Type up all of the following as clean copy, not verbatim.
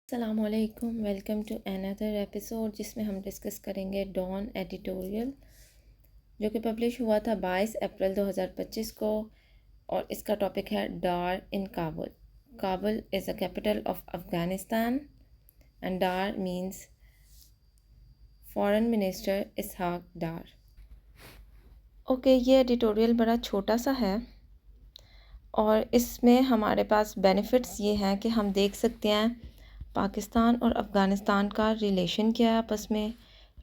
अस्सलामुअलैकुम, welcome to another episode जिसमें हम डिस्कस करेंगे डॉन एडिटोरियल जो कि पब्लिश हुआ था 22 अप्रैल 2025 को। और इसका टॉपिक है Dar in Kabul. Kabul is the capital of Afghanistan and Dar means foreign minister Ishaq Dar. Okay, ये एडिटोरियल बड़ा छोटा सा है और इसमें हमारे पास बेनिफिट्स ये हैं कि हम देख सकते हैं पाकिस्तान और अफ़गानिस्तान का रिलेशन क्या है आपस में,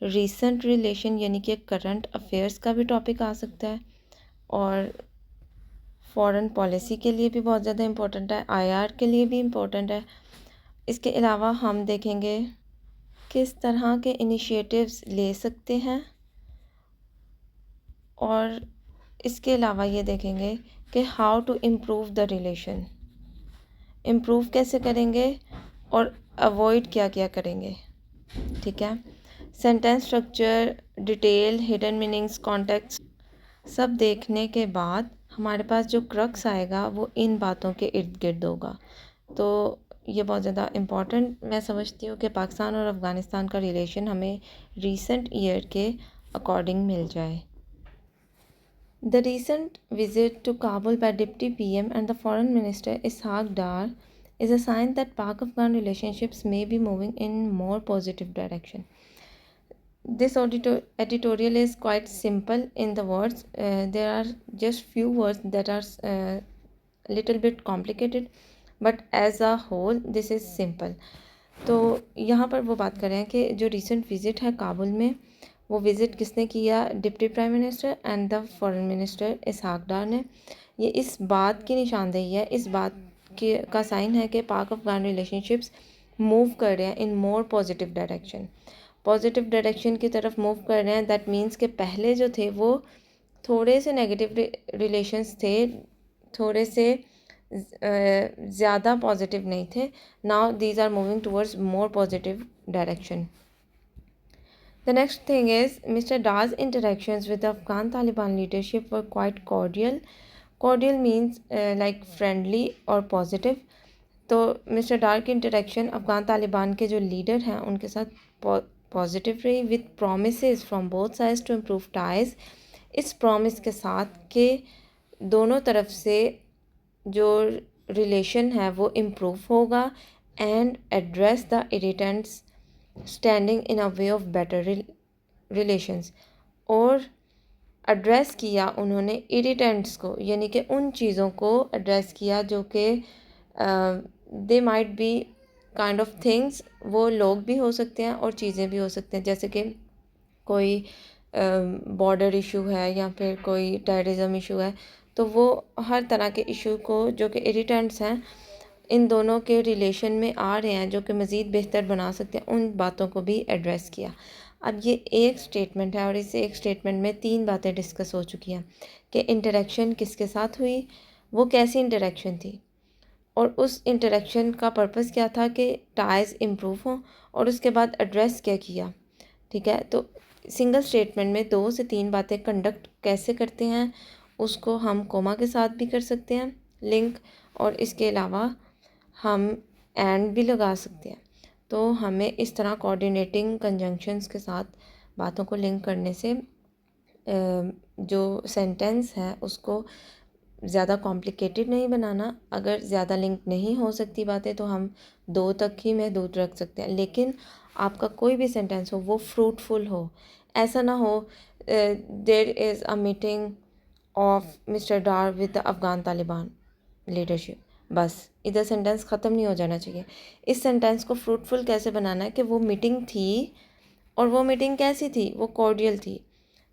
रीसेंट रिलेशन यानी कि करंट अफेयर्स का भी टॉपिक आ सकता है और फॉरेन पॉलिसी के लिए भी बहुत ज़्यादा इम्पोर्टेंट है, आईआर के लिए भी इम्पोर्टेंट है। इसके अलावा हम देखेंगे किस तरह के इनिशिएटिव्स ले सकते हैं और इसके अलावा ये देखेंगे कि how to improve the relation, improve कैसे करेंगे और अवॉइड क्या क्या करेंगे। ठीक है, sentence structure, detail, hidden meanings, context सब देखने के बाद हमारे पास जो क्रक्स आएगा वो इन बातों के इर्द गिर्द होगा। तो ये बहुत ज़्यादा इम्पॉर्टेंट मैं समझती हूँ कि पाकिस्तान और अफ़गानिस्तान का रिलेशन हमें रीसेंट ईयर के अकॉर्डिंग मिल जाए। The recent visit to Kabul by Deputy PM and the Foreign Minister Ishaq Dar is a sign that Pak-Afghan relationships may be moving in more positive direction. This editorial is quite simple in the words. There are just few words that are little bit complicated, but as a whole this is simple. तो यहाँ पर वो बात कर रहे हैं कि जो रिसेंट विज़िट है काबुल में, वो विज़िट किसने किया? Deputy prime minister and the foreign minister Ishaq Dar ने। ये इस बात की निशानदेही है, इस बात के का साइन है कि पाक अफ़गान रिलेशनशिप्स मूव कर रहे हैं in more positive direction, positive direction की तरफ मूव कर रहे हैं। दैट मीन्स के पहले जो थे वो थोड़े से नेगेटिव रिलेशंस थे, थोड़े से ज़्यादा पॉजिटिव नहीं थे। Now these are moving towards more positive direction. The next thing is Mr. Dar's interactions with the Afghan Taliban leadership were quite cordial. Cordial means like friendly or positive. तो mister डार की interaction Afghan Taliban के जो leader हैं उनके साथ positive रही, with promises from both sides to improve ties. इस promise के साथ कि दोनों तरफ से जो रिलेशन है वो इम्प्रूव होगा and address the irritants standing in a way of better relations. और एड्रेस किया उन्होंने इरिटेंट्स को, यानी कि उन चीज़ों को एड्रेस किया जो कि they might be kind of things, वो लोग भी हो सकते हैं और चीज़ें भी हो सकते हैं, जैसे कि कोई बॉर्डर इशू है या फिर कोई टेररिज्म इशू है। तो वो हर तरह के इशू को जो कि इरिटेंट्स हैं इन दोनों के रिलेशन में आ रहे हैं जो कि मज़ीद बेहतर बना सकते हैं, उन बातों को भी एड्रेस किया। अब ये एक स्टेटमेंट है और इस एक स्टेटमेंट में 3 बातें डिस्कस हो चुकी हैं कि इंटरेक्शन किसके साथ हुई, वो कैसी इंटरेक्शन थी और उस इंटरेक्शन का पर्पस क्या था कि टाइज इम्प्रूव हों, और उसके बाद एड्रेस क्या किया। ठीक है, तो सिंगल स्टेटमेंट में 2 से 3 बातें कंडक्ट कैसे करते हैं उसको हम कोमा के साथ भी कर सकते हैं लिंक, और इसके अलावा हम एंड भी लगा सकते हैं। तो हमें इस तरह कोऑर्डिनेटिंग कंजंक्शंस के साथ बातों को लिंक करने से जो सेंटेंस है उसको ज़्यादा कॉम्प्लिकेटेड नहीं बनाना। अगर ज़्यादा लिंक नहीं हो सकती बातें तो हम 2 तक ही महदूद रख सकते हैं, लेकिन आपका कोई भी सेंटेंस हो वो फ्रूटफुल हो। ऐसा ना हो there is a meeting of Mr Dar with the Afghan Taliban leadership, बस इधर सेंटेंस ख़त्म नहीं हो जाना चाहिए। इस सेंटेंस को फ्रूटफुल कैसे बनाना है कि वो मीटिंग थी और वो मीटिंग कैसी थी, वो कॉर्डियल थी।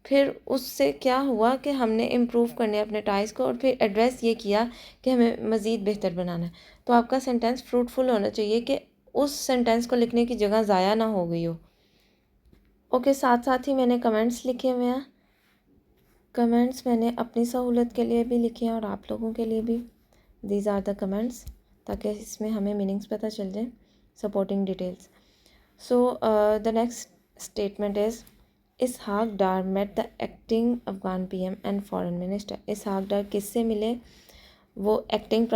फिर उससे क्या हुआ कि हमने इम्प्रूव करने अपने टाइज़ को और फिर एड्रेस ये किया कि हमें मज़ीद बेहतर बनाना है। तो आपका सेंटेंस फ्रूटफुल होना चाहिए कि उस सेंटेंस को लिखने की जगह ज़ाया ना हो गई हो। ओके, साथ साथ ही मैंने कमेंट्स लिखे हुए हैं। कमेंट्स मैंने अपनी सहूलत के लिए भी लिखे हैं और आप लोगों के लिए भी। दीज आर द कमेंट्स, ताकि इसमें हमें मीनिंग्स पता चल जाए, supporting details. So the next statement is Ishaq Dar met the acting Afghan PM and foreign minister. Ishaq Dar किससे मिले? वो एक्टिंग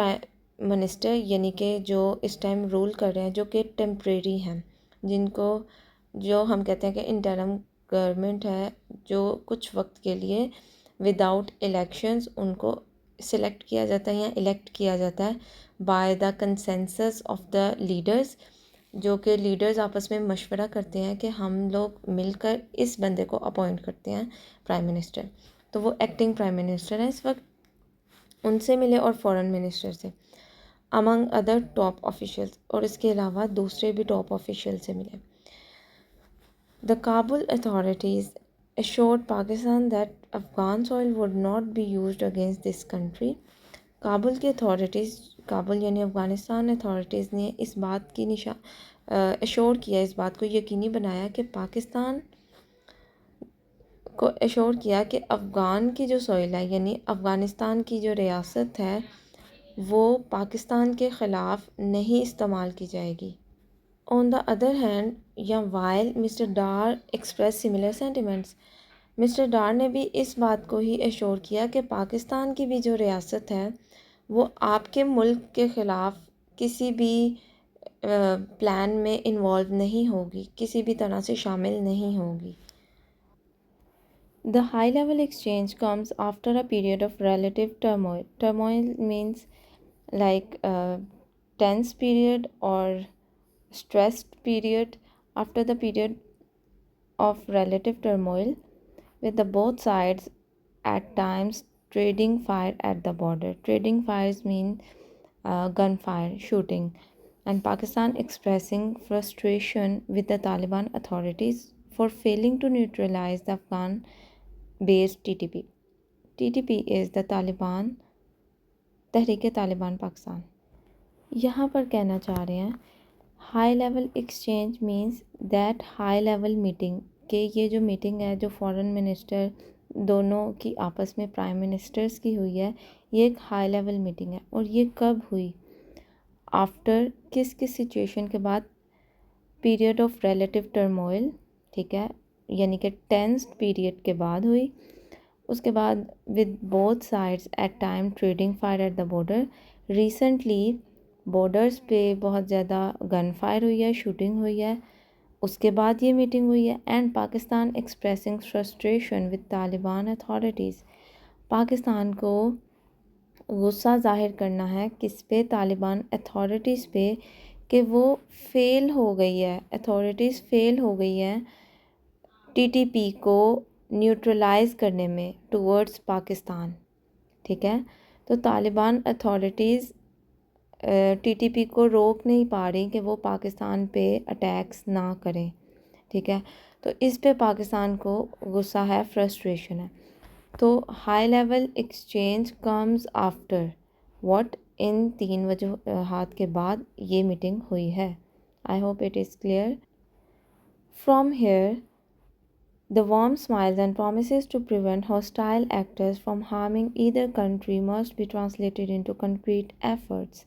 मिनिस्टर यानी कि जो इस टाइम रूल कर रहे हैं, जो कि टेम्परेरी हैं, जिनको जो हम कहते हैं कि इंटरम गवर्नमेंट है, जो कुछ वक्त के लिए विदाउट इलेक्शंस उनको सिलेक्ट किया जाता है या इलेक्ट किया जाता है by the consensus of the leaders, जो कि लीडर्स आपस में मशवरा करते हैं कि हम लोग मिलकर इस बंदे को अपॉइंट करते हैं प्राइम मिनिस्टर। तो वो एक्टिंग प्राइम मिनिस्टर है इस वक्त, उनसे मिले और फॉरेन मिनिस्टर से, अमंग अदर टॉप ऑफिशियल्स, और इसके अलावा दूसरे भी टॉप ऑफिशियल से मिले। The Kabul authorities assured Pakistan that Afghan soil would not be used against this country। Kabul की अथॉरिटीज़, काबुल यानी अफ़गानिस्तान अथॉरिटीज़ ने इस बात की एश्योर किया, इस बात को यकीनी बनाया कि पाकिस्तान को एश्योर किया कि अफ़गान की जो सॉइल है यानी अफ़गानिस्तान की जो रियासत है वो पाकिस्तान के ख़िलाफ़ नहीं इस्तेमाल की जाएगी। ऑन द अदर हैंड, या वाइल मिस्टर डार एक्सप्रेस सिमिलर सेंटिमेंट्स, मिस्टर डार ने भी इस बात को ही एश्योर किया कि पाकिस्तान की भी जो रियासत है वो आपके मुल्क के ख़िलाफ़ किसी भी प्लान में इन्वॉल्व नहीं होगी, किसी भी तरह से शामिल नहीं होगी। The high level exchange comes after a period of relative turmoil. Turmoil means like a tense period or stressed period. After the period of relative turmoil, with the both sides at times trading fire at the border. Trading fires mean gunfire, shooting, and Pakistan expressing frustration with the Taliban authorities for failing to neutralize the Afghan based TTP. TTP is the Taliban, तहरीक तालिबान पाकिस्तान। यहाँ पर कहना चाह रहे हैं high level exchange means that high level meeting, के ये जो meeting है जो फॉरेन मिनिस्टर दोनों की आपस में प्राइम मिनिस्टर्स की हुई है, ये एक हाई लेवल मीटिंग है। और ये कब हुई? आफ्टर किस किस सिचुएशन के बाद? पीरियड ऑफ रिलेटिव टर्मोइल, ठीक है, यानी कि टेंस्ड पीरियड के बाद हुई। उसके बाद with both sides at time trading fire at the border, recently borders पे बहुत ज़्यादा गन फायर हुई है, शूटिंग हुई है, उसके बाद ये मीटिंग हुई है। And Pakistan expressing frustration with Taliban authorities, Pakistan को गुस्सा ज़ाहिर करना है किस पे? तालिबान अथॉरिटीज़ पे, कि वो फेल हो गई है, अथॉरिटीज़ फेल हो गई है टीटीपी को न्यूट्रलाइज करने में टुवर्ड्स पाकिस्तान, ठीक है। तो तालिबान अथॉरिटीज़ टीटीपी को रोक नहीं पा रही कि वो पाकिस्तान पे अटैक्स ना करें, ठीक है। तो इस पे पाकिस्तान को गुस्सा है, फ्रस्ट्रेशन है। तो high level exchange comes after what? इन 3 वजूहात के बाद ये मीटिंग हुई है। I hope it is clear. From here the warm smiles and promises to prevent hostile actors from harming either country must be translated into concrete efforts।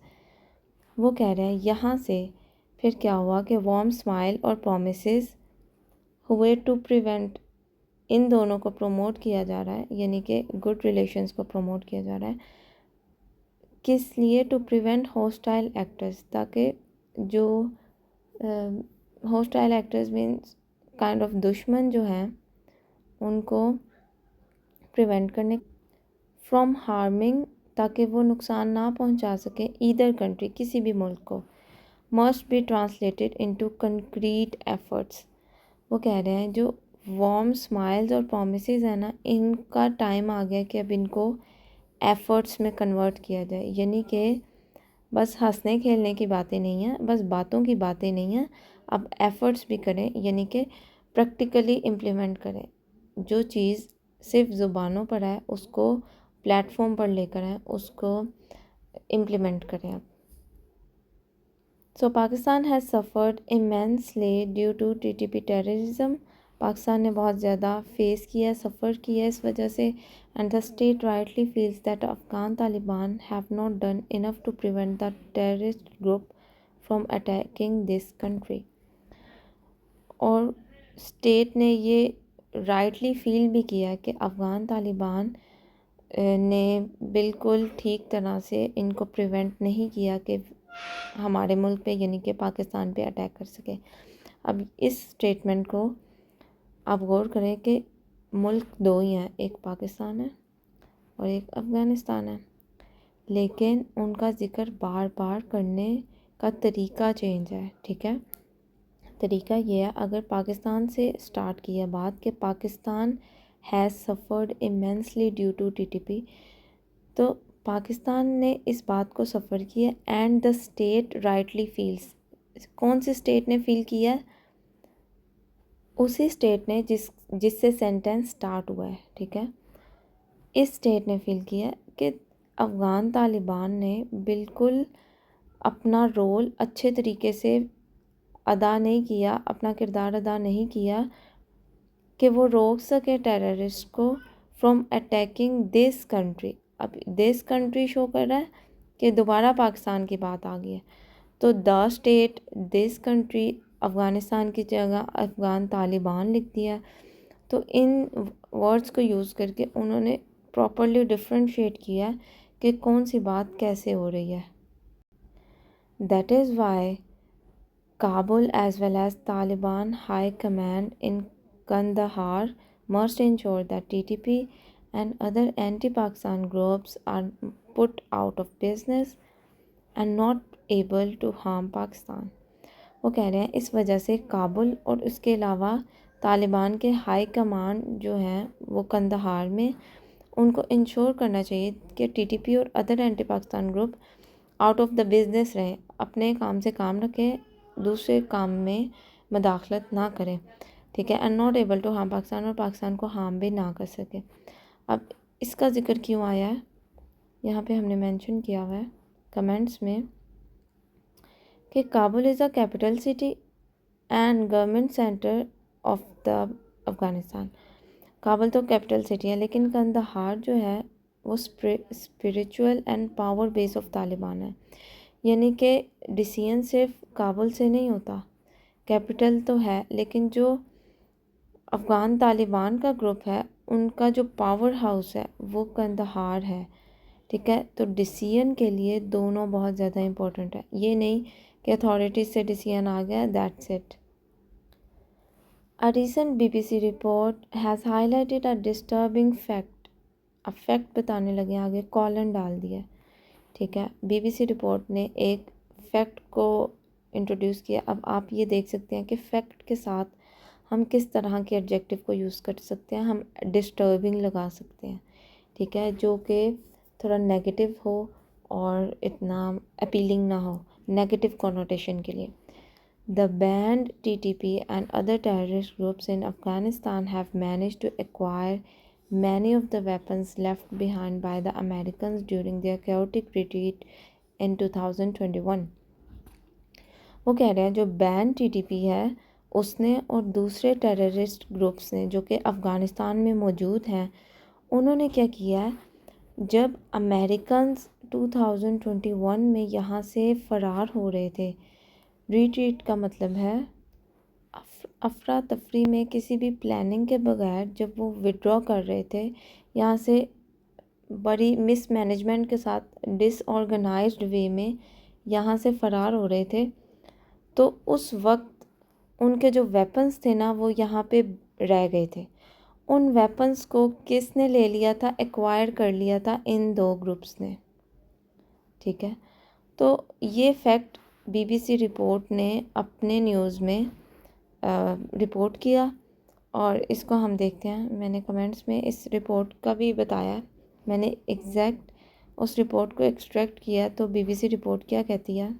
वो कह रहे हैं यहाँ से फिर क्या हुआ कि वार्म स्माइल और प्रोमिसेस हुए टू प्रिवेंट, इन दोनों को प्रमोट किया जा रहा है, यानी कि गुड रिलेशंस को प्रमोट किया जा रहा है। किस लिए? टू प्रिवेंट हॉस्टाइल एक्टर्स, ताकि जो hostile actors means kind of दुश्मन जो हैं उनको प्रिवेंट करने, फ्रॉम हार्मिंग, ताकि वो नुकसान ना पहुंचा सके ईदर कंट्री, किसी भी मुल्क को। Must be translated into concrete efforts, वो कह रहे हैं जो वार्म स्माइल्स और प्रोमिसेस है ना, इनका टाइम आ गया कि अब इनको एफर्ट्स में कन्वर्ट किया जाए, यानी कि बस हंसने खेलने की बातें नहीं हैं, बस बातों की बातें नहीं हैं, अब एफ़र्ट्स भी करें, यानी कि प्रैक्टिकली इम्प्लीमेंट करें। जो चीज़ सिर्फ ज़ुबानों पर है उसको प्लेटफॉर्म पर लेकर आएँ, उसको इम्प्लीमेंट करें। अब so Pakistan has suffered immensely due to TTP terrorism, Pakistan ने बहुत ज़्यादा फेस किया, सफ़र किया इस वजह से। And the state rightly feels that Afghan Taliban have not done enough to prevent the terrorist group from attacking this country. और स्टेट ने ये राइटली फील भी किया कि अफ़गान तालिबान ने बिल्कुल ठीक तरह से इनको प्रिवेंट नहीं किया कि हमारे मुल्क पे यानी कि पाकिस्तान पे अटैक कर सके। अब इस स्टेटमेंट को आप गौर करें कि मुल्क दो ही हैं, एक पाकिस्तान है और एक अफ़गानिस्तान है, लेकिन उनका ज़िक्र बार बार करने का तरीका चेंज है। ठीक है, तरीका ये है, अगर पाकिस्तान से स्टार्ट किया बात कि Pakistan has suffered immensely due to TTP, तो पाकिस्तान ने इस बात को सफ़र किया and the state rightly feels. कौन सी स्टेट ने फील किया? उसी स्टेट ने जिससे सेंटेंस स्टार्ट हुआ है। ठीक है, इस स्टेट ने फील किया कि अफ़गान तालिबान ने बिल्कुल अपना रोल अच्छे तरीके से अदा नहीं किया, अपना किरदार अदा नहीं किया कि वो रोक सके टेररिस्ट को फ्रॉम अटैकिंग दिस कंट्री। अब दिस कंट्री शो कर रहा है कि दोबारा पाकिस्तान की बात आ गई है, तो the state this country Afghanistan की जगह अफ़गान तालिबान लिख दिया। तो इन वर्ड्स को यूज़ करके उन्होंने प्रॉपरली डिफ्रेंशिएट किया कि कौन सी बात कैसे हो रही है। That is why Kabul as well as Taliban high command in Kandahar must ensure that TTP and other anti-Pakistan groups are put out of business and not able to harm Pakistan। वो कह रहे हैं इस वजह से काबुल और उसके अलावा तालिबान के हाई कमांड जो हैं वो कंदहार में, उनको इंश्योर करना चाहिए कि टीटीपी और other anti Pakistan group out of the business रहें, अपने काम से काम रखें, दूसरे काम में मदाखलत ना करें। ठीक है, and not able to harm Pakistan, और पाकिस्तान को हार्म भी ना कर सके। अब इसका ज़िक्र क्यों आया है, यहाँ पे हमने मेंशन किया हुआ है कमेंट्स में कि Kabul is a capital city and government centre of the Afghanistan. Kabul तो कैपिटल सिटी है, लेकिन कंदहार जो है वो spiritual and power base of Taliban है। यानी कि डिसीजन सिर्फ काबुल से नहीं होता, कैपिटल तो है, लेकिन जो अफ़गान तालिबान का ग्रुप है उनका जो पावर हाउस है वो कंदहार है। ठीक है, तो डिसीजन के लिए दोनों बहुत ज़्यादा इम्पोर्टेंट है। ये नहीं कि अथॉरिटीज़ से डिसीजन आ गया, that's it. A recent BBC report has highlighted a disturbing fact। अब फैक्ट बताने लगे, आगे कॉलन डाल दिया। ठीक है, BBC रिपोर्ट ने एक फैक्ट को इंट्रोड्यूस किया। अब आप ये देख सकते हैं कि फैक्ट के साथ हम किस तरह के एडजेक्टिव को यूज़ कर सकते हैं। हम डिस्टर्बिंग लगा सकते हैं, ठीक है, जो कि थोड़ा नेगेटिव हो और इतना अपीलिंग ना हो, नेगेटिव कॉनोटेशन के लिए। The banned TTP and other terrorist groups in Afghanistan have managed to acquire many of the weapons left behind by the Americans during their chaotic retreat in 2021। वो कह रहे हैं जो बैन TTP है उसने और दूसरे टेररिस्ट ग्रुप्स ने जो कि अफ़गानिस्तान में मौजूद हैं, उन्होंने क्या किया है, जब अमेरिकन 2021 में यहाँ से फ़रार हो रहे थे, रिट्रीट का मतलब है अफरा तफरी में किसी भी प्लानिंग के बगैर जब वो विड्रॉ कर रहे थे यहाँ से, बड़ी मिसमैनेजमेंट के साथ डिसऑर्गेनाइज्ड वे में यहाँ से फ़रार हो रहे थे, तो उस वक्त उनके जो वेपन्स थे ना वो यहाँ पे रह गए थे। उन वेपन्स को किसने ले लिया था, एक्वायर कर लिया था इन दो ग्रुप्स ने। ठीक है, तो ये फैक्ट BBC रिपोर्ट ने अपने न्यूज़ में रिपोर्ट किया और इसको हम देखते हैं। मैंने कमेंट्स में इस रिपोर्ट का भी बताया है, मैंने एग्जैक्ट उस रिपोर्ट को एक्सट्रैक्ट किया। तो BBC रिपोर्ट क्या कहती है,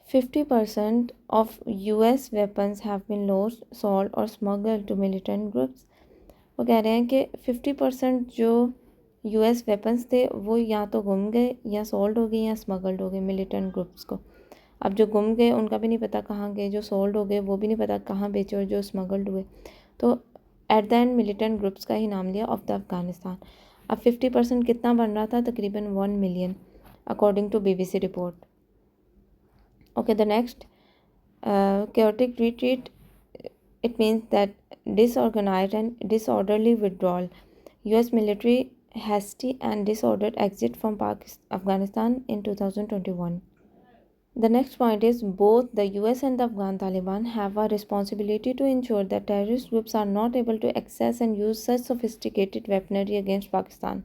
50% of US weapons have been lost, sold और smuggled to militant groups। वो कह रहे हैं कि 50% जो US वेपन्स थे वो या तो गुम गए या सोल्ड हो गए या स्मगल्ड हो गए मिलिटेंट ग्रुप्स को। अब जो गुम गए उनका भी नहीं पता कहाँ गए, जो सोल्ड हो गए वो भी नहीं पता कहाँ बेचे, और जो स्मगल्ड हुए तो eight the and militant groups का ही नाम लिया ऑफ द अफ़गानिस्तान। अब 50% कितना बन रहा था, तकरीबन 1 मिलियन अकॉर्डिंग टू BBC रिपोर्ट। Okay, the next chaotic retreat, it means that disorganized and disorderly withdrawal US military hasty and disordered exit from Afghanistan in 2021. The next point is both the US and the Afghan Taliban have a responsibility to ensure that terrorist groups are not able to access and use such sophisticated weaponry against Pakistan.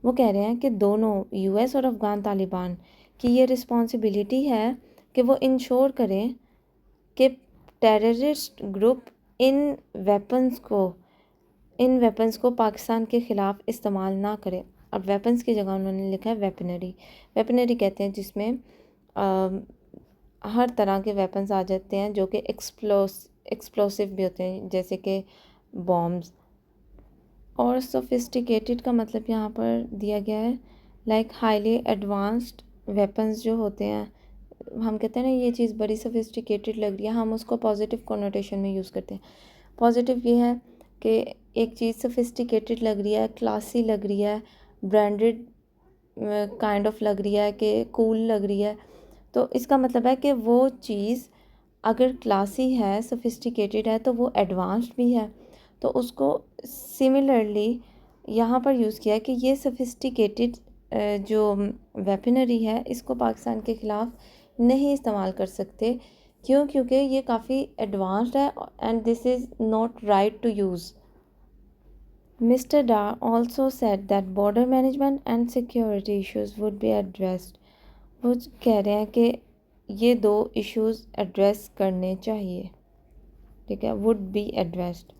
वो कह रहे हैं कि दोनों US और अफ़गान तालिबान की ये responsibility है कि वो इंश्योर करें कि टेररिस्ट ग्रुप इन वेपन्स को पाकिस्तान के ख़िलाफ़ इस्तेमाल ना करें. अब वेपन्स की जगह उन्होंने लिखा है वेपनरी कहते हैं जिसमें हर तरह के वेपन्स आ जाते हैं जो कि एक्सप्लोसिव भी होते हैं, जैसे कि बॉम्ब्स. और सोफिस्टिकेटेड का मतलब यहाँ पर दिया गया है लाइक हाईली एडवांस्ड वेपन्स जो होते हैं. हम कहते हैं ना ये चीज़ बड़ी सोफिस्टिकेटेड लग रही है, हम उसको पॉजिटिव कोनोटेशन में यूज़ करते हैं. पॉजिटिव ये है कि एक चीज़ सोफिस्टिकेटेड लग रही है, क्लासी लग रही है, ब्रांडेड काइंड ऑफ लग रही है, कि कूल लग रही है. तो इसका मतलब है कि वो चीज़ अगर क्लासी है, सोफिस्टिकेटेड है, तो वो एडवांस्ड भी है. तो उसको सिमिलरली यहाँ पर यूज़ किया है कि ये सोफिस्टिकेटेड जो वेपनरी है इसको पाकिस्तान के ख़िलाफ़ नहीं इस्तेमाल कर सकते. क्यों? क्योंकि ये काफ़ी एडवांस्ड है and this is not right to use. Mr. Dar also said that border management and security issues would be addressed. वो कह रहे हैं कि ये दो इश्यूज़ एड्रेस करने चाहिए. ठीक है, वुड बी एड्रेस्ड.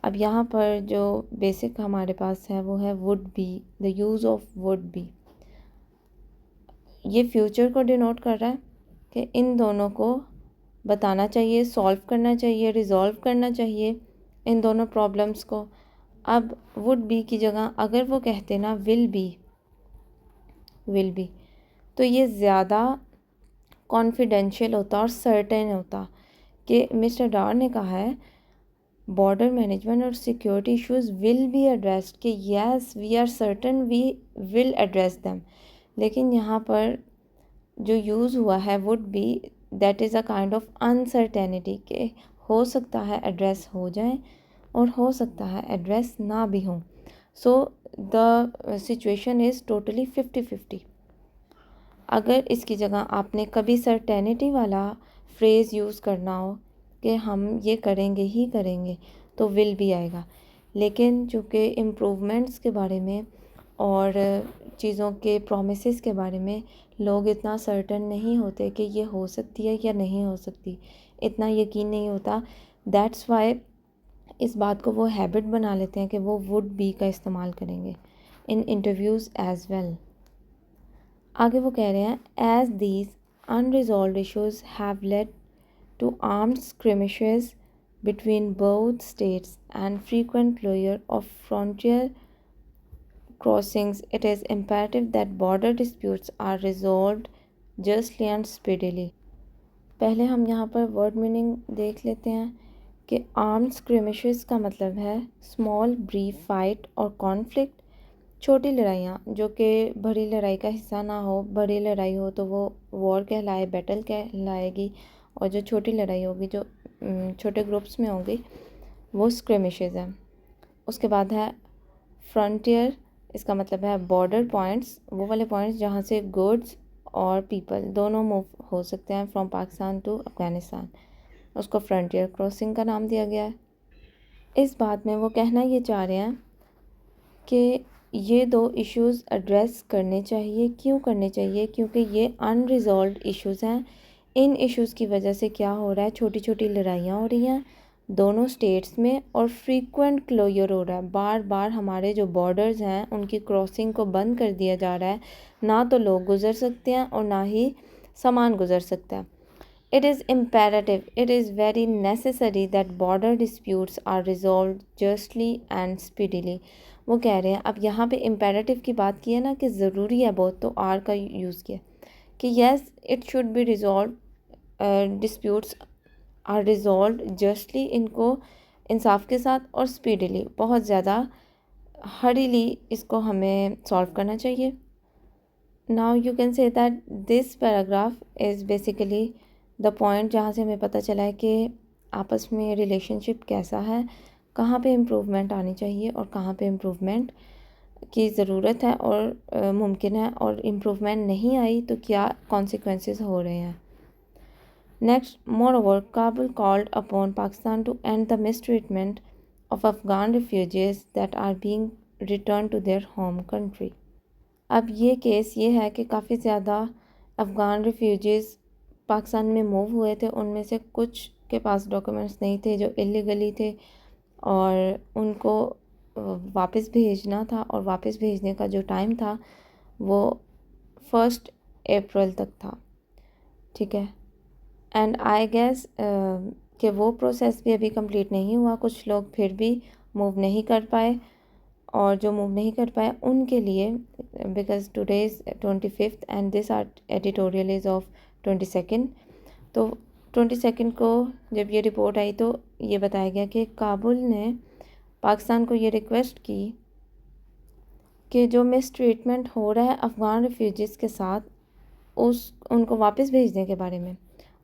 अब यहाँ पर जो बेसिक हमारे पास है वो है would B. The use of would be ये फ्यूचर को डिनोट कर रहा है कि इन दोनों को बताना चाहिए, सॉल्व करना चाहिए, रिज़ॉल्व करना चाहिए इन दोनों प्रॉब्लम्स को. अब वुड बी की जगह अगर वो कहते ना विल बी तो ये ज़्यादा कॉन्फिडेंशियल होता और सर्टेन होता कि मिस्टर डार ने कहा है बॉर्डर मैनेजमेंट और security issues will be addressed, कि yes we are certain we will address them. लेकिन यहाँ पर जो यूज़ हुआ है would be, that is a kind of uncertainty, कि हो सकता है एड्रेस हो जाए और हो सकता है एड्रेस ना भी हो. So the situation is totally 50-50. अगर इसकी जगह आपने कभी सर्टेनिटी वाला फ्रेज़ यूज़ करना हो कि हम ये करेंगे ही करेंगे तो विल भी आएगा. लेकिन चूँकि इम्प्रूवमेंट्स के बारे में और चीज़ों के प्रोमिसेस के बारे में लोग इतना सर्टेन नहीं होते कि ये हो सकती है या नहीं हो सकती, इतना यकीन नहीं होता. दैट्स वाई इस बात को वो हैबिट बना लेते हैं कि वो वुड बी का इस्तेमाल करेंगे इन इंटरव्यूज़ एज वेल. आगे वो कह रहे हैं as these unresolved issues have led to armed skirmishes between both states and frequent closure of frontier crossings, it is imperative that border disputes are resolved justly and speedily. पहले हम यहाँ पर word meaning देख लेते हैं कि armed स्क्रिमिशेस का मतलब है स्मॉल ब्रीफ फाइट और कॉन्फ्लिक्ट, छोटी लड़ाइयाँ जो कि बड़ी लड़ाई का हिस्सा ना हो. बड़ी लड़ाई हो तो वो वॉर कहलाए, बैटल कहलाएगी, और जो छोटी लड़ाई होगी जो छोटे ग्रुप्स में होगी वो स्क्रिमिशेस हैं. उसके बाद है फ्रंटियर, इसका मतलब है बॉर्डर पॉइंट्स, वो वाले पॉइंट्स जहाँ से गुड्स और पीपल दोनों मूव हो सकते हैं फ्रॉम पाकिस्तान टू अफ़गानिस्तान, उसको फ्रंटियर क्रॉसिंग का नाम दिया गया है. इस बात में वो कहना ये चाह रहे हैं कि ये दो इश्यूज़ एड्रेस करने चाहिए. क्यों करने चाहिए? क्योंकि ये अनरिजॉल्व्ड इश्यूज़ हैं. इन इश्यूज़ की वजह से क्या हो रहा है, छोटी छोटी लड़ाइयाँ हो रही हैं दोनों स्टेट्स में और फ्रीक्वेंट क्लोजर हो रहा है. बार बार हमारे जो बॉर्डर्स हैं उनकी क्रॉसिंग को बंद कर दिया जा रहा है. ना तो लोग गुजर सकते हैं और ना ही सामान गुजर सकता है. It is imperative, it is very necessary that border disputes are resolved justly and speedily. वो कह रहे हैं, अब यहाँ पे imperative की बात की है ना कि ज़रूरी है बहुत, तो आर का यूज़ किया कि yes it should be resolved, disputes are resolved justly, इनको इंसाफ के साथ और speedily, बहुत ज़्यादा hurriedly इसको हमें सॉल्व करना चाहिए. Now you can say that this paragraph is basically the point जहाँ से हमें पता चला है कि आपस में रिलेशनशिप कैसा है कहाँ पे इम्प्रूवमेंट आनी चाहिए और कहाँ पे इम्प्रूवमेंट की ज़रूरत है और मुमकिन है, और इम्प्रूवमेंट नहीं आई तो क्या कॉन्सिक्वेंसेस हो रहे हैं। नेक्स्ट, मोreover, Kabul called upon Pakistan to end the mistreatment of Afghan refugees that are being returned to their home country. अब ये केस ये है कि काफ़ी ज़्यादा अफ़गान रिफ्यूजीज़ पाकिस्तान में मूव हुए थे, उनमें से कुछ के पास डॉक्यूमेंट्स नहीं थे जो इलीगली थे, और उनको वापस भेजना था, और वापस भेजने का जो टाइम था वो 1 अप्रैल तक था। ठीक है, एंड आई गेस कि वो प्रोसेस भी अभी कंप्लीट नहीं हुआ, कुछ लोग फिर भी मूव नहीं कर पाए, और जो मूव नहीं कर पाए उनके लिए, because today is 25th and this editorial is of 22nd, तो 22nd को जब ये रिपोर्ट आई तो ये बताया गया कि काबुल ने पाकिस्तान को ये रिक्वेस्ट की कि जो मिसट्रीटमेंट हो रहा है अफ़गान रिफ्यूजीज़ के साथ, उनको वापस भेजने के बारे में,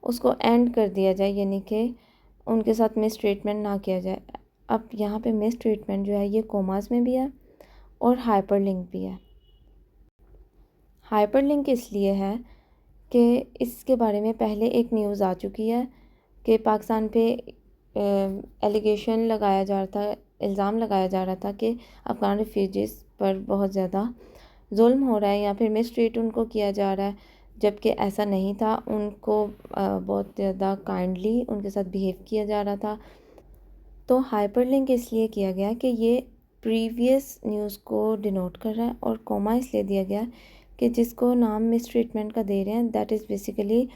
उसको एंड कर दिया जाए, यानी कि उनके साथ मिसट्रीटमेंट ना किया जाए। अब यहाँ पे मिसट्रीटमेंट जो है ये कोमास में भी है और हाइपरलिंक भी है। हाइपरलिंक इसलिए है कि इसके बारे में पहले एक न्यूज़ आ चुकी है कि पाकिस्तान पे एलिगेशन लगाया जा रहा था, इल्ज़ाम लगाया जा रहा था कि अफ़गान रिफ्यूजीज़ पर बहुत ज़्यादा जुल्म हो रहा है या फिर मिसट्रीट उनको किया जा रहा है, जबकि ऐसा नहीं था। उनको बहुत ज़्यादा काइंडली उनके साथ बिहेव किया जा रहा था। तो हाइपरलिंक इसलिए किया गया कि ये प्रीवियस न्यूज़ को डिनोट कर रहा है, और कोमा इसलिए दिया गया कि जिसको नाम मिसट्रीटमेंट का दे रहे हैं that is basically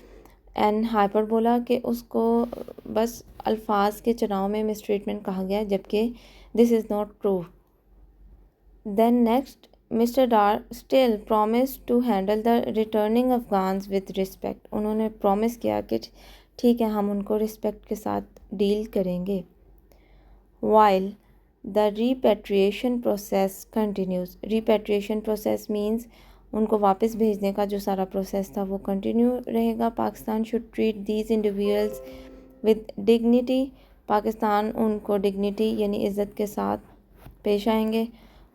an hyperbola, कि उसको बस अल्फाज के चुनाव में मिसट्रीटमेंट कहा गया, जबकि this is not true. Then next, Mr Dar still promise to handle the returning Afghans with respect. उन्होंने प्रॉमिस किया कि ठीक है, हम उनको रिस्पेक्ट के साथ डील करेंगे। while the repatriation process continues. Repatriation process means उनको वापस भेजने का जो सारा प्रोसेस था वो कंटिन्यू रहेगा। Pakistan should treat these individuals with dignity. Pakistan उनको डिग्निटी यानी इज़्ज़त के साथ पेश आएंगे।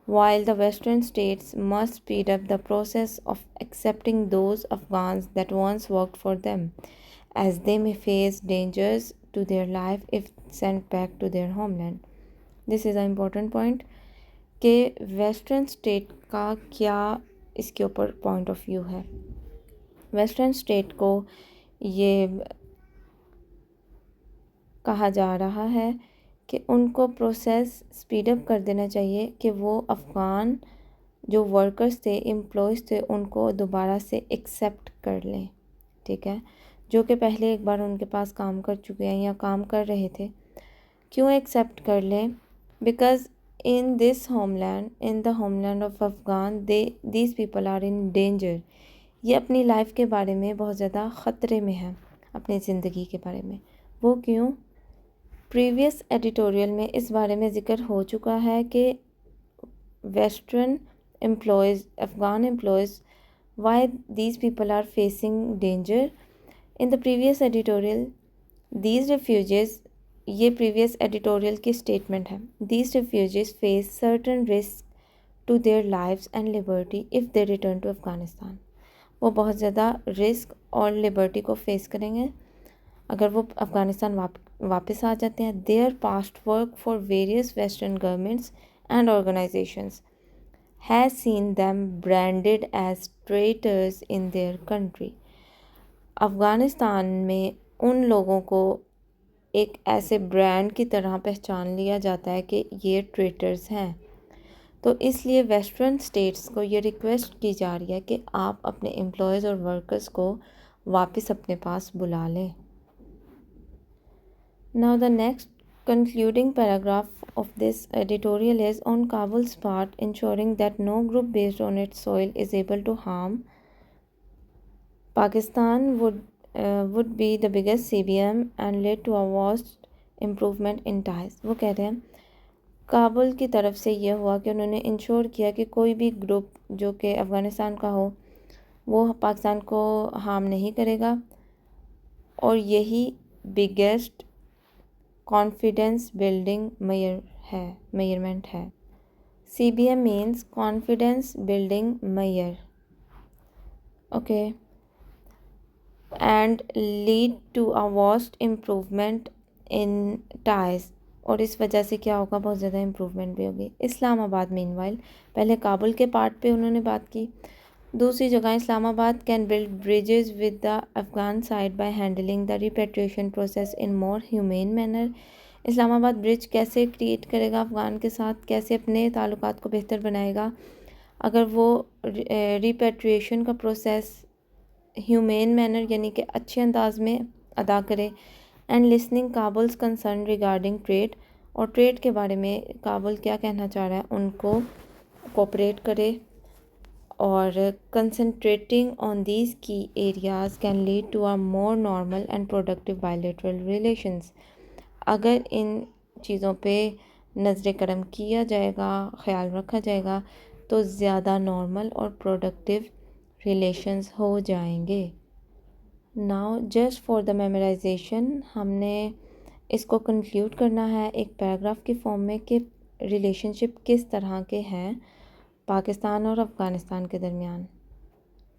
while the western states must speed up the process of accepting those Afghans that once worked for them, as they may face dangers to their life if sent back to their homeland. This is an important point कि western state का क्या इसके ऊपर point of view है। Western state को ये कहा जा रहा है कि उनको प्रोसेस स्पीड अप कर देना चाहिए कि वो अफ़गान जो वर्कर्स थे, एम्प्लॉयज़ थे, उनको दोबारा से एक्सेप्ट कर लें। ठीक है, जो कि पहले एक बार उनके पास काम कर चुके हैं या काम कर रहे थे। क्यों एक्सेप्ट कर लें? Because in this homeland, in the homeland of Afghan, these people are in danger. ये अपनी लाइफ के बारे में बहुत ज़्यादा ख़तरे में है, अपनी ज़िंदगी के बारे में। वो क्यों? प्रीवियस एडिटोरियल में इस बारे में ज़िक्र हो चुका है कि western employees, Afghan employees, why these people are facing danger. In the previous editorial, these refugees, ये प्रीवियस एडिटोरियल की स्टेटमेंट है, these refugees face certain risk to their lives and liberty if they return to Afghanistan. वो बहुत ज़्यादा risk और liberty को face करेंगे अगर वो अफ़गानिस्तान वापस आ जाते हैं। Their past work for various western governments and organisations has seen them branded as traitors in their country. Afghanistan में उन लोगों को एक ऐसे ब्रांड की तरह पहचान लिया जाता है कि ये ट्रेटर्स हैं। तो इसलिए वेस्टर्न स्टेट्स को ये रिक्वेस्ट की जा रही है कि आप अपने एम्प्लॉयज़ और वर्कर्स को वापस अपने पास बुला लें। Now the next concluding paragraph of this editorial is on Kabul's part ensuring that no group based on its soil is able to harm Pakistan would be the biggest CBM and lead to a vast improvement in ties. वो कह रहे हैं काबुल की तरफ से यह हुआ कि उन्होंने इंश्योर किया कि कोई भी ग्रुप जो कि अफ़गानिस्तान का हो वो पाकिस्तान को हार्म नहीं करेगा, और यही बिगेस्ट कॉन्फिडेंस बिल्डिंग मेजरमेंट है। CBM means confidence building measure, okay, and lead to a vast improvement in ties, और इस वजह से क्या होगा, बहुत ज़्यादा इम्प्रूवमेंट भी होगी। इस्लामाबाद मीनवाइल, पहले काबुल के पार्ट पे उन्होंने बात की। दूसरी जगह Islamabad can build bridges with the Afghan side by handling the repatriation process in more humane manner. Islamabad bridge कैसे क्रिएट करेगा अफ़गान के साथ, कैसे अपने ताल्लुकात को बेहतर बनाएगा अगर वो रिपेट्रिएशन का प्रोसेस ह्यूमेन मैनर यानी कि अच्छे अंदाज में अदा करे। And listening Kabul's concern regarding trade, और ट्रेड के बारे में काबुल क्या कहना चाह रहा है उनको कोऑपरेट करे। और concentrating on these key areas can lead to a more normal and productive bilateral relations. अगर इन चीज़ों पे नज़र करम किया जाएगा, ख्याल रखा जाएगा, तो ज़्यादा नॉर्मल और प्रोडक्टिव रिलेशंस हो जाएंगे। Now just for the memorisation हमने इसको कंक्लूड करना है एक पैराग्राफ के फॉर्म में कि रिलेशनशिप किस तरह के हैं पाकिस्तान और अफ़गानिस्तान के दरमियान।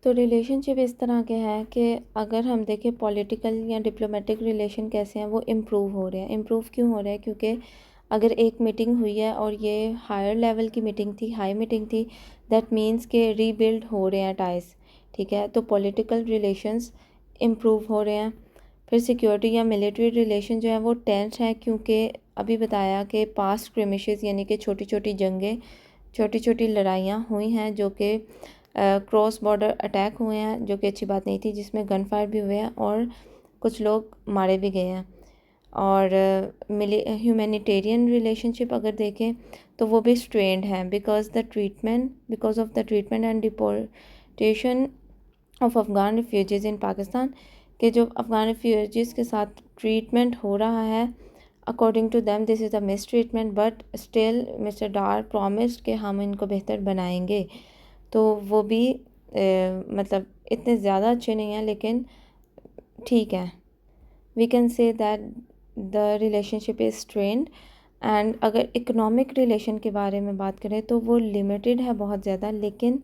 तो रिलेशनशिप इस तरह के हैं कि अगर हम देखें पॉलिटिकल या डिप्लोमेटिक रिलेशन कैसे हैं, वो इम्प्रूव हो रहे हैं। इम्प्रूव क्यों हो रहे हैं? क्योंकि अगर एक मीटिंग हुई है और ये हायर लेवल की मीटिंग थी, हाई मीटिंग थी, दैट मीन्स के रीबिल्ड हो रहे हैं टाइज, ठीक है। तो पॉलिटिकल रिलेशंस इम्प्रूव हो रहे हैं। फिर सिक्योरिटी या मिलिट्री रिलेशन जो है वो टेंस है, क्योंकि अभी बताया कि पास्ट स्क्रिमिशेस यानी कि छोटी छोटी जंगें, छोटी छोटी लड़ाइयाँ हुई हैं जो कि क्रॉस बॉर्डर अटैक हुए हैं, जो कि अच्छी बात नहीं थी, जिसमें गन फायर भी हुए हैं और कुछ लोग मारे भी गए हैं। और ह्यूमैनिटेरियन रिलेशनशिप अगर देखें तो वो भी स्ट्रेंड हैं because of the treatment and deportation of Afghan refugees in Pakistan, के जो अफ़गान रिफ्यूजीज़ के साथ ट्रीटमेंट हो रहा है, according to them this is a mistreatment, but still Mr Dar promised कि हम इनको बेहतर बनाएंगे। तो वो भी मतलब इतने ज़्यादा अच्छे नहीं हैं, लेकिन ठीक है। We can say that the relationship is strained. And अगर इकोनॉमिक रिलेशन के बारे में बात करें तो वो लिमिटेड है बहुत ज़्यादा, लेकिन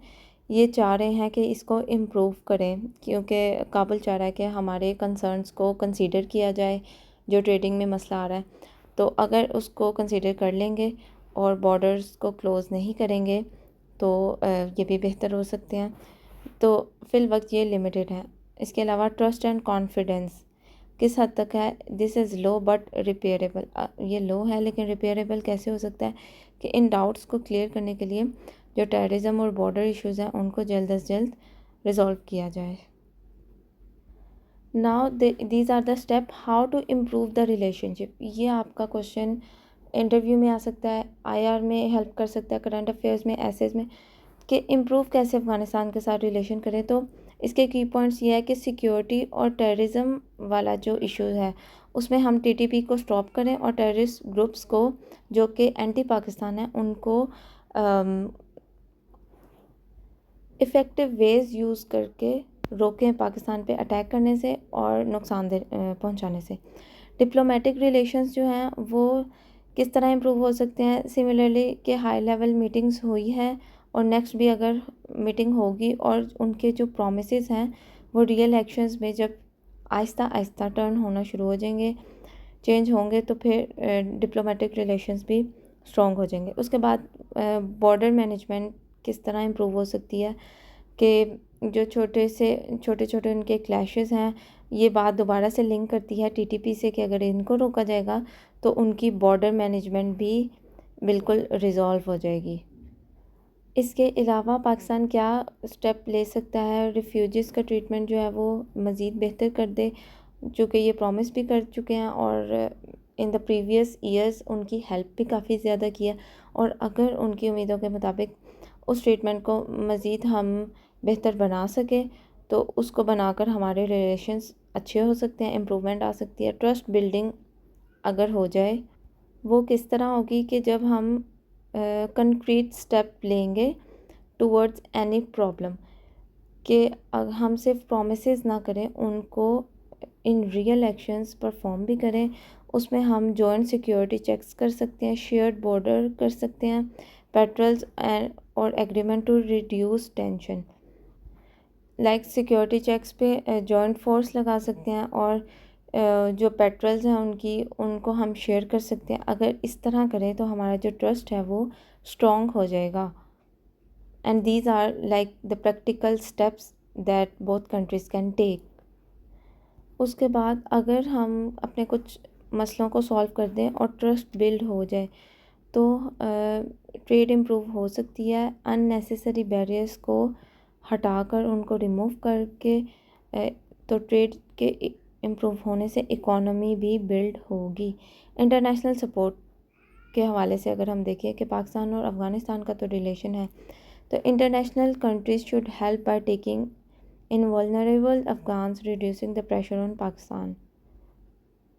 ये चाह रहे हैं कि इसको इम्प्रूव करें, क्योंकि काबुल चाह रहा है कि हमारे कंसर्न्स को कंसीडर किया जाए, जो ट्रेडिंग में मसला आ रहा है। तो अगर उसको कंसीडर कर लेंगे और बॉर्डर्स को क्लोज़ नहीं करेंगे तो ये भी बेहतर हो सकते हैं। तो फ़िल वक्त ये लिमिटेड है। इसके अलावा ट्रस्ट एंड कॉन्फिडेंस किस हद तक है? This is low but repairable. ये लो है लेकिन रिपेयरेबल कैसे हो सकता है? कि इन डाउट्स को क्लियर करने के लिए जो टेररिज्म और बॉर्डर इश्यूज़ हैं उनको जल्द अज जल्द रिजॉल्व किया जाए। Now these are the step how to improve the relationship. ये आपका क्वेश्चन इंटरव्यू में आ सकता है, IR में हेल्प कर सकता है, करंट अफेयर्स में, एसेज में, कि इम्प्रूव कैसे अफ़गानिस्तान के साथ रिलेशन करें। तो इसके की पॉइंट्स ये है कि सिक्योरिटी और टेररिज्म वाला जो इशू है उसमें हम TTP को स्टॉप करें और टेररिस्ट ग्रुप्स को जो कि एंटी पाकिस्तान है उनको इफ़ेक्टिव वेज़ यूज़ करके रोकें पाकिस्तान पे अटैक करने से और नुकसान पहुंचाने से। डिप्लोमेटिक रिलेशंस जो हैं वो किस तरह इम्प्रूव हो सकते हैं? सिमिलरली कि हाई लेवल मीटिंग्स हुई हैं और नेक्स्ट भी अगर मीटिंग होगी और उनके जो प्रॉमिसेस हैं वो रियल एक्शंस में जब आहिस्ता आहिस्ता टर्न होना शुरू हो जाएंगे, चेंज होंगे, तो फिर डिप्लोमेटिक रिलेशंस भी स्ट्रॉन्ग हो जाएंगे। उसके बाद बॉर्डर मैनेजमेंट किस तरह इम्प्रूव हो सकती है कि जो छोटे छोटे उनके क्लैशेस हैं, ये बात दोबारा से लिंक करती है TTP से कि अगर इनको रोका जाएगा तो उनकी बॉर्डर मैनेजमेंट भी बिल्कुल रिज़ॉल्व हो जाएगी। इसके अलावा पाकिस्तान क्या स्टेप ले सकता है? रिफ्यूजीज़ का ट्रीटमेंट जो है वो मज़ीद बेहतर कर दे, चूँकि ये प्रॉमिस भी कर चुके हैं और इन द प्रीवियस ईयर्स उनकी हेल्प भी काफ़ी ज़्यादा किया। और अगर उनकी उम्मीदों के मुताबिक उस ट्रीटमेंट को मज़ीद हम बेहतर बना सकें तो उसको बनाकर हमारे रिलेशंस अच्छे हो सकते हैं, इम्प्रूवमेंट आ सकती है। ट्रस्ट बिल्डिंग अगर हो जाए, वो किस तरह होगी कि जब हम कंक्रीट स्टेप लेंगे टूवर्ड्स एनी प्रॉब्लम, कि हम सिर्फ प्रॉमिसेस ना करें, उनको इन रियल एक्शंस परफॉर्म भी करें। उसमें हम जॉइंट सिक्योरिटी चेक्स कर सकते हैं, शेयर्ड बॉर्डर कर सकते हैं, पेट्रोल्स एंड और agreement to reduce tension. Like security checks पे जॉइंट फोर्स लगा सकते हैं और जो पेट्रोल्स हैं उनको हम शेयर कर सकते हैं। अगर इस तरह करें तो हमारा जो ट्रस्ट है वो स्ट्रॉन्ग हो जाएगा। And these are like the practical steps that both countries can take. उसके बाद अगर हम अपने कुछ मसलों को सॉल्व कर दें और ट्रस्ट बिल्ड हो जाए तो ट्रेड इम्प्रूव हो सकती है। अननेसेसरी बैरियर्स को हटाकर उनको रिमूव करके तो ट्रेड के इम्प्रूव होने से इकोनॉमी भी बिल्ड होगी। इंटरनेशनल सपोर्ट के हवाले से अगर हम देखें कि पाकिस्तान और अफ़गानिस्तान का तो रिलेशन है, तो international countries should help by taking in vulnerable Afghans reducing the pressure on Pakistan.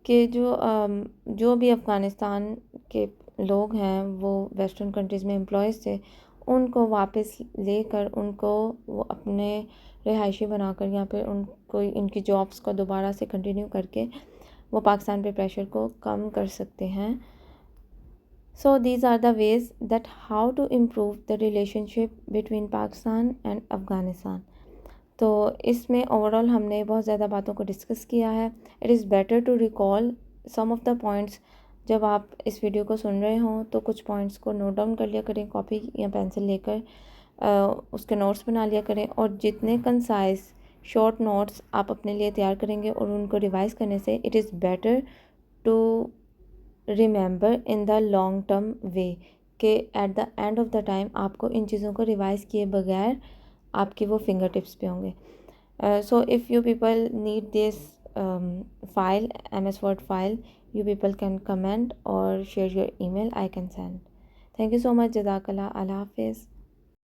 कि जो भी अफ़गानिस्तान के लोग हैं वो वेस्टर्न कंट्रीज़ में एम्प्लॉयज़ थे, उनको वापस लेकर उनको वो अपने रिहायशी बनाकर यहाँ पे उनको इनकी जॉब्स को दोबारा से कंटिन्यू करके वो पाकिस्तान पे प्रेशर को कम कर सकते हैं। So these are the ways that how to improve the relationship between Pakistan and Afghanistan. तो इसमें ओवरऑल हमने बहुत ज़्यादा बातों को डिस्कस किया है। It is better to recall some of the points. जब आप इस वीडियो को सुन रहे हों तो कुछ पॉइंट्स को नोट डाउन कर लिया करें, कॉपी या पेंसिल लेकर उसके नोट्स बना लिया करें। और जितने कंसाइज शॉर्ट नोट्स आप अपने लिए तैयार करेंगे और उनको रिवाइज़ करने से it is better to remember in the long term way कि at the end of the time आपको इन चीज़ों को रिवाइज़ किए बगैर आपके वो फिंगर टिप्स पे होंगे। So if you people need this file, MS Word file, you people can comment or share your email, I can send. Thank you so much. Jazakallah. Allah Hafiz.